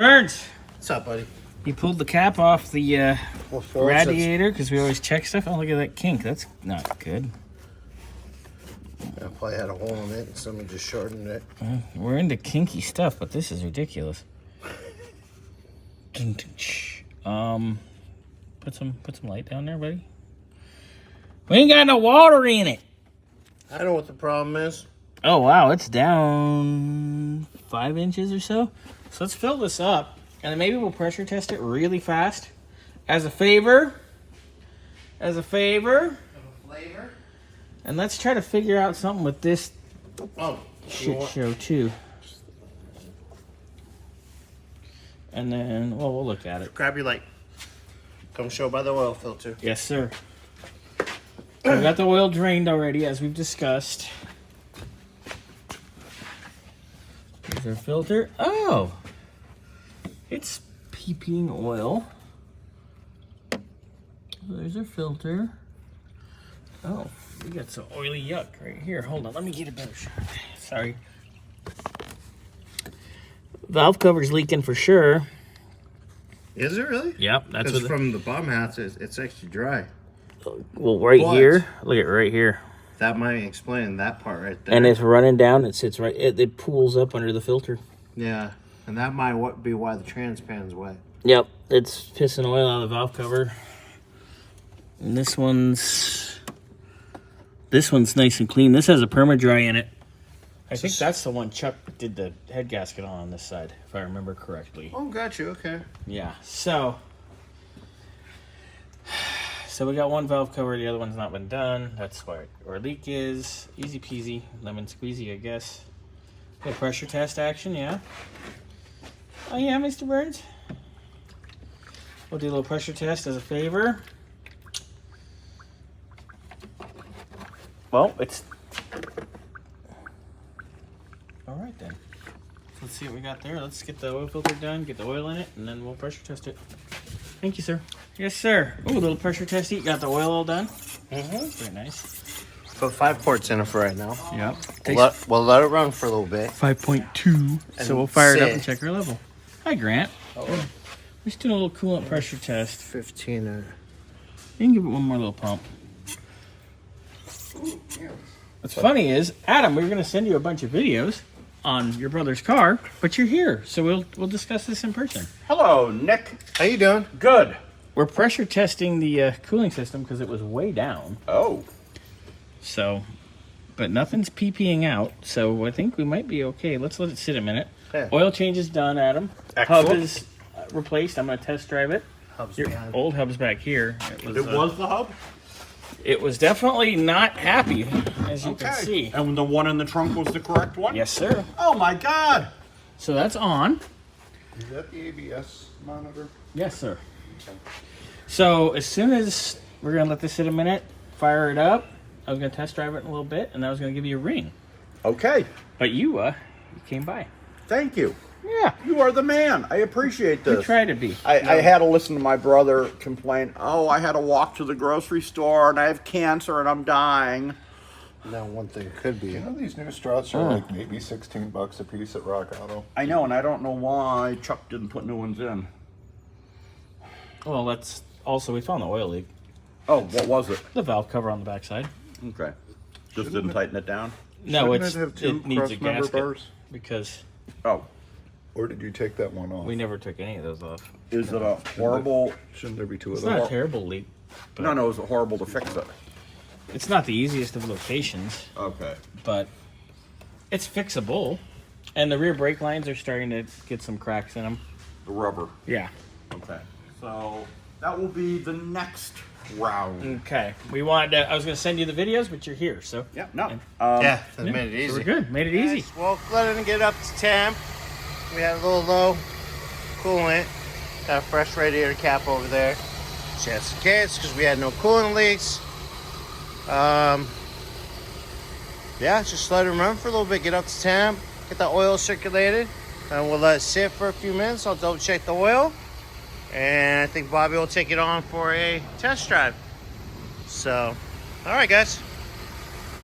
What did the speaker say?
Burns, What's up, buddy? you pulled the cap off the What for? radiator because we always check stuff. Oh, look at that kink. That's not good. I probably had a hole in it and someone just shortened it. We're into kinky stuff, but this is ridiculous. Put some light down there, buddy. We ain't got no water in it. I know what the problem is. Oh wow, it's down 5 inches or so. So let's fill this up, and then maybe we'll pressure test it really fast. As a favor. Flavor? And let's try to figure out something with this shit show too. And then, well, we'll look at it. Grab your light. Come show by the oil filter. Yes, sir. So we got the oil drained already, as we've discussed. Here's our filter. Oh! It's peeping oil. There's our filter. Oh, we got some oily yuck right here. Hold on, let me get a better shot. Sorry. Valve cover's leaking for sure. Is it really? Yep, that's Because from the bottom half, it's actually dry. Well, right here. Look at right here. That might explain that part right there. And it's running down. It sits right. It pools up under the filter. Yeah, and that might be why the transpan's wet. Yep, it's pissing oil out of the valve cover. And this one's nice and clean. This has a perma-dry in it. I think that's the one Chuck did the head gasket on this side, if I remember correctly. Oh, got you. Okay. Yeah. So we got one valve cover. The other one's not been done. That's where our leak is. Easy peasy, lemon squeezy, I guess. Okay, pressure test action. Yeah. Oh yeah, Mr. Burns. We'll do a little pressure test as a favor. Well, it's all right then. Let's see what we got there. Let's get the oil filter done, get the oil in it, and then we'll pressure test it. Thank you, sir. Yes, sir. Ooh, a little pressure test. Got the oil all done. Very nice. Put 5 quarts in it for right now. Yep. We'll let it run for a little bit. 5.2. So we'll fire it up sit. and check our level. Hi, Grant. We're just doing a little coolant pressure test. 15. You can give it one more little pump. What's funny is, Adam, we were going to send you a bunch of videos on your brother's car, but you're here, so we'll discuss this in person. Hello, Nick. How you doing? Good. We're pressure testing the cooling system because it was way down. Oh. So, but nothing's PPing out, so I think we might be okay. Let's let it sit a minute. Yeah. Oil change is done, Adam. Excellent. Hub is replaced. I'm going to test drive it. Hub's Your behind. old hub's back here. It was the hub? It was definitely not happy, as you can see. And the one in the trunk was the correct one? Yes, sir. Oh my God. So that's on. Is that the ABS monitor? Yes, sir. So as soon as we're going to let this sit a minute, fire it up. I was going to test drive it in a little bit, and I was going to give you a ring. Okay. But you came by. Thank you. Yeah. You are the man. I appreciate this. You try to be. I had to listen to my brother complain, oh, I had to walk to the grocery store and I have cancer and I'm dying. Now, one thing could be. You know these new struts are like maybe $16 a piece at Rock Auto. I know, and I don't know why Chuck didn't put new ones in. Well, that's also, we found the oil leak. Oh, what was it? The valve cover on the backside. Okay. Just didn't tighten it down? No, Shouldn't it have two it needs a cross-member gasket bars? because Oh. Or did you take that one off? we never took any of those off. Is it a horrible... Shouldn't there be two of It's them? not a terrible leak. But No, is it horrible to fix it? It's not the easiest of locations, Okay. but it's fixable. And the rear brake lines are starting to get some cracks in them. The rubber. Yeah. Okay. So that will be the next round. Okay. I was going to send you the videos, but you're here, so. Yeah, no. Yeah, that made it So we're easy. good. Made it easy. Well, let it get up to temp. We had a little low coolant. Got a fresh radiator cap over there. Just in case, because we had no coolant leaks. Yeah, just let it run for a little bit. Get up to temp. Get the oil circulated. And we'll let it sit for a few minutes. I'll double check the oil. And I think Bobby will take it on for a test drive. So, all right, guys.